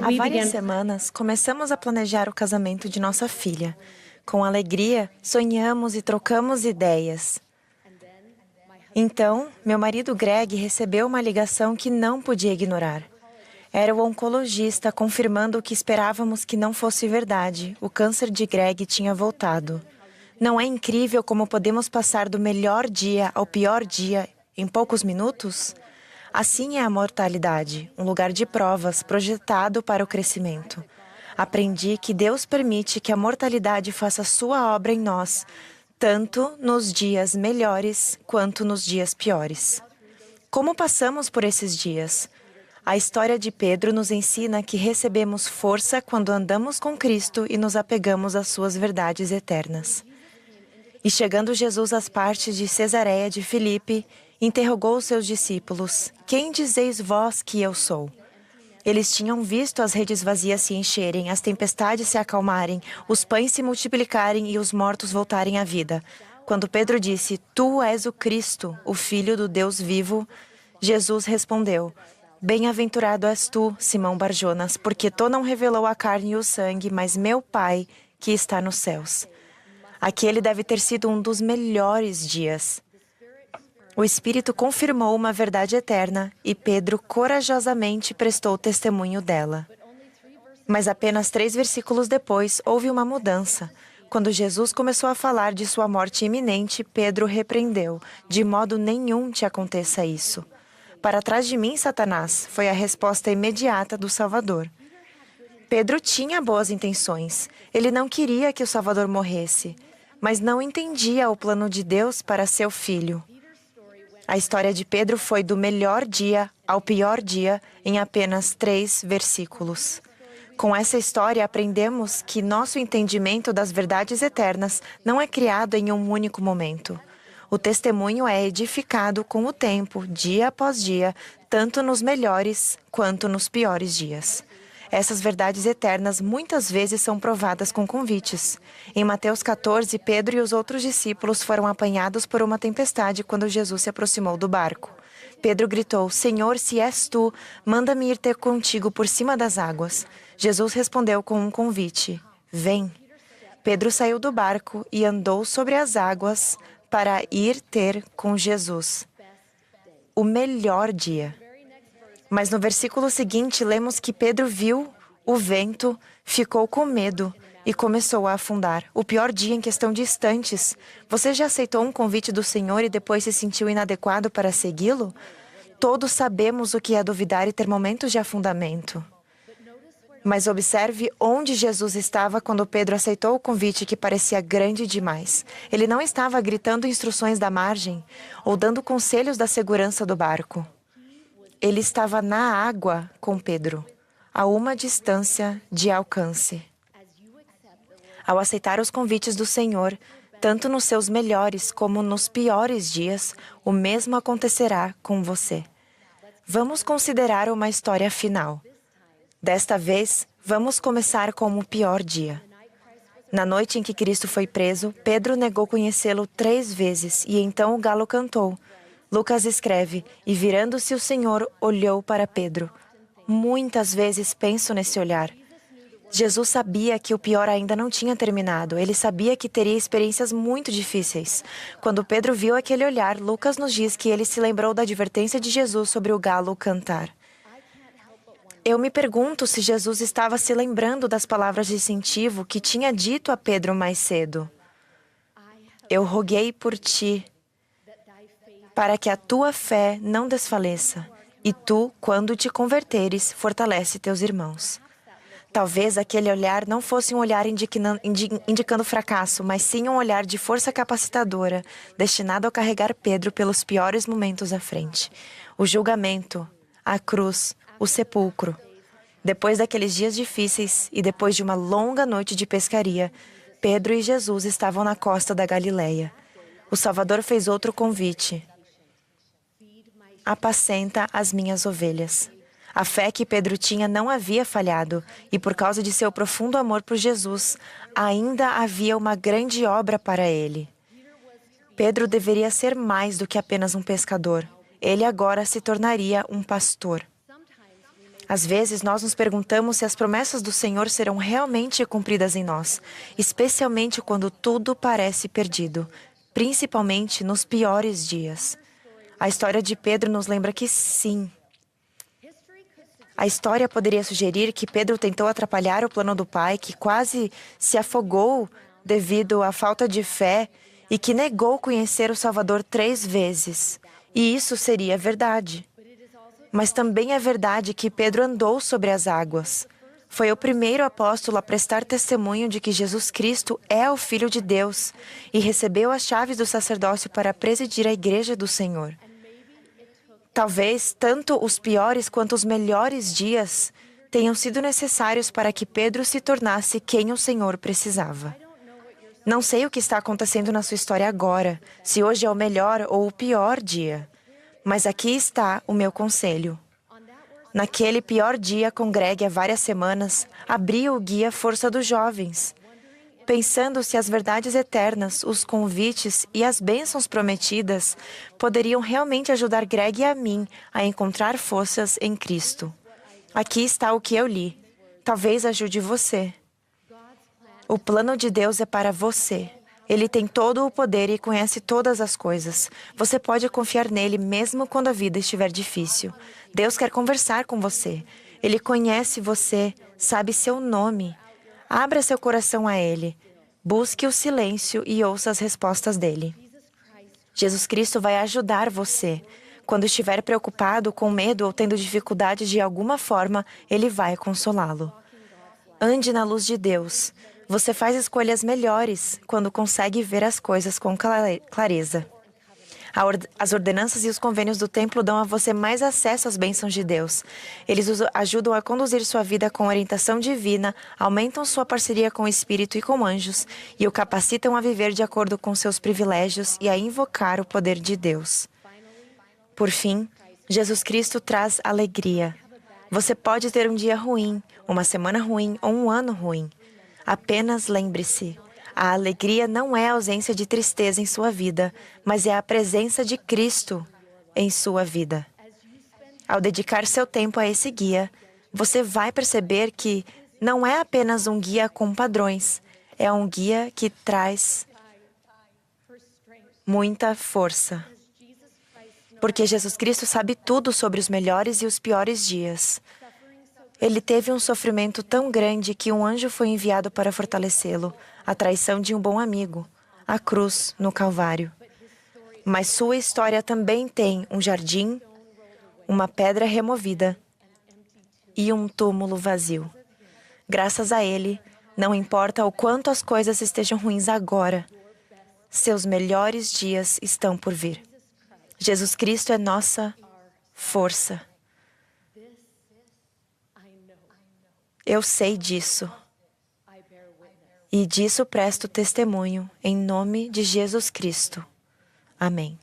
Há várias semanas, começamos a planejar o casamento de nossa filha. Com alegria, sonhamos e trocamos ideias. Então, meu marido Greg recebeu uma ligação que não podia ignorar. Era o oncologista confirmando o que esperávamos que não fosse verdade. O câncer de Greg tinha voltado. Não é incrível como podemos passar do melhor dia ao pior dia em poucos minutos? Assim é a mortalidade, um lugar de provas projetado para o crescimento. Aprendi que Deus permite que a mortalidade faça sua obra em nós, tanto nos dias melhores quanto nos dias piores. Como passamos por esses dias? A história de Pedro nos ensina que recebemos força quando andamos com Cristo e nos apegamos às suas verdades eternas. E chegando Jesus às partes de Cesareia de Filipe, interrogou os seus discípulos: "Quem dizeis vós que eu sou?" Eles tinham visto as redes vazias se encherem, as tempestades se acalmarem, os pães se multiplicarem e os mortos voltarem à vida. Quando Pedro disse: "Tu és o Cristo, o Filho do Deus vivo", Jesus respondeu: "Bem-aventurado és tu, Simão Barjonas, porque tu não revelou a carne e o sangue, mas meu Pai que está nos céus." Aquele deve ter sido um dos melhores dias. O Espírito confirmou uma verdade eterna e Pedro corajosamente prestou testemunho dela. Mas apenas 3 versículos depois, houve uma mudança. Quando Jesus começou a falar de sua morte iminente, Pedro repreendeu: "De modo nenhum te aconteça isso." "Para trás de mim, Satanás", foi a resposta imediata do Salvador. Pedro tinha boas intenções. Ele não queria que o Salvador morresse, mas não entendia o plano de Deus para seu filho. A história de Pedro foi do melhor dia ao pior dia em apenas 3 versículos. Com essa história, aprendemos que nosso entendimento das verdades eternas não é criado em um único momento. O testemunho é edificado com o tempo, dia após dia, tanto nos melhores quanto nos piores dias. Essas verdades eternas muitas vezes são provadas com convites. Em Mateus 14, Pedro e os outros discípulos foram apanhados por uma tempestade quando Jesus se aproximou do barco. Pedro gritou: "Senhor, se és tu, manda-me ir ter contigo por cima das águas." Jesus respondeu com um convite: "Vem." Pedro saiu do barco e andou sobre as águas para ir ter com Jesus. O melhor dia. Mas no versículo seguinte, lemos que Pedro viu o vento, ficou com medo e começou a afundar. O pior dia em questão de instantes. Você já aceitou um convite do Senhor e depois se sentiu inadequado para segui-lo? Todos sabemos o que é duvidar e ter momentos de afundamento. Mas observe onde Jesus estava quando Pedro aceitou o convite que parecia grande demais. Ele não estava gritando instruções da margem ou dando conselhos da segurança do barco. Ele estava na água com Pedro, a uma distância de alcance. Ao aceitar os convites do Senhor, tanto nos seus melhores como nos piores dias, o mesmo acontecerá com você. Vamos considerar uma história final. Desta vez, vamos começar com o pior dia. Na noite em que Cristo foi preso, Pedro negou conhecê-lo 3 vezes e então o galo cantou. Lucas escreve: "E virando-se o Senhor, olhou para Pedro." Muitas vezes penso nesse olhar. Jesus sabia que o pior ainda não tinha terminado. Ele sabia que teria experiências muito difíceis. Quando Pedro viu aquele olhar, Lucas nos diz que ele se lembrou da advertência de Jesus sobre o galo cantar. Eu me pergunto se Jesus estava se lembrando das palavras de incentivo que tinha dito a Pedro mais cedo. "Eu roguei por ti, para que a tua fé não desfaleça, e tu, quando te converteres, fortalece teus irmãos." Talvez aquele olhar não fosse um olhar indicando fracasso, mas sim um olhar de força capacitadora, destinado a carregar Pedro pelos piores momentos à frente. O julgamento, a cruz, o sepulcro. Depois daqueles dias difíceis e depois de uma longa noite de pescaria, Pedro e Jesus estavam na costa da Galileia. O Salvador fez outro convite: "Apacenta as minhas ovelhas." A fé que Pedro tinha não havia falhado, e por causa de seu profundo amor por Jesus, ainda havia uma grande obra para ele. Pedro deveria ser mais do que apenas um pescador. Ele agora se tornaria um pastor. Às vezes, nós nos perguntamos se as promessas do Senhor serão realmente cumpridas em nós, especialmente quando tudo parece perdido, principalmente nos piores dias. A história de Pedro nos lembra que sim. A história poderia sugerir que Pedro tentou atrapalhar o plano do Pai, que quase se afogou devido à falta de fé e que negou conhecer o Salvador 3 vezes. E isso seria verdade. Mas também é verdade que Pedro andou sobre as águas. Foi o primeiro apóstolo a prestar testemunho de que Jesus Cristo é o Filho de Deus e recebeu as chaves do sacerdócio para presidir a igreja do Senhor. Talvez tanto os piores quanto os melhores dias tenham sido necessários para que Pedro se tornasse quem o Senhor precisava. Não sei o que está acontecendo na sua história agora, se hoje é o melhor ou o pior dia. Mas aqui está o meu conselho. Naquele pior dia, congregue há várias semanas, abri o guia Força dos Jovens, pensando se as verdades eternas, os convites e as bênçãos prometidas poderiam realmente ajudar Greg e a mim a encontrar forças em Cristo. Aqui está o que eu li. Talvez ajude você. O plano de Deus é para você. Ele tem todo o poder e conhece todas as coisas. Você pode confiar nele mesmo quando a vida estiver difícil. Deus quer conversar com você. Ele conhece você, sabe seu nome. Abra seu coração a Ele. Busque o silêncio e ouça as respostas dele. Jesus Cristo vai ajudar você. Quando estiver preocupado, com medo ou tendo dificuldades de alguma forma, Ele vai consolá-lo. Ande na luz de Deus. Você faz escolhas melhores quando consegue ver as coisas com clareza. As ordenanças e os convênios do templo dão a você mais acesso às bênçãos de Deus. Eles ajudam a conduzir sua vida com orientação divina, aumentam sua parceria com o Espírito e com anjos e o capacitam a viver de acordo com seus privilégios e a invocar o poder de Deus. Por fim, Jesus Cristo traz alegria. Você pode ter um dia ruim, uma semana ruim ou um ano ruim. Apenas lembre-se, a alegria não é a ausência de tristeza em sua vida, mas é a presença de Cristo em sua vida. Ao dedicar seu tempo a esse guia, você vai perceber que não é apenas um guia com padrões, é um guia que traz muita força. Porque Jesus Cristo sabe tudo sobre os melhores e os piores dias. Ele teve um sofrimento tão grande que um anjo foi enviado para fortalecê-lo, a traição de um bom amigo, a cruz no Calvário. Mas sua história também tem um jardim, uma pedra removida e um túmulo vazio. Graças a ele, não importa o quanto as coisas estejam ruins agora, seus melhores dias estão por vir. Jesus Cristo é nossa força. Eu sei disso. E disso presto testemunho em nome de Jesus Cristo. Amém.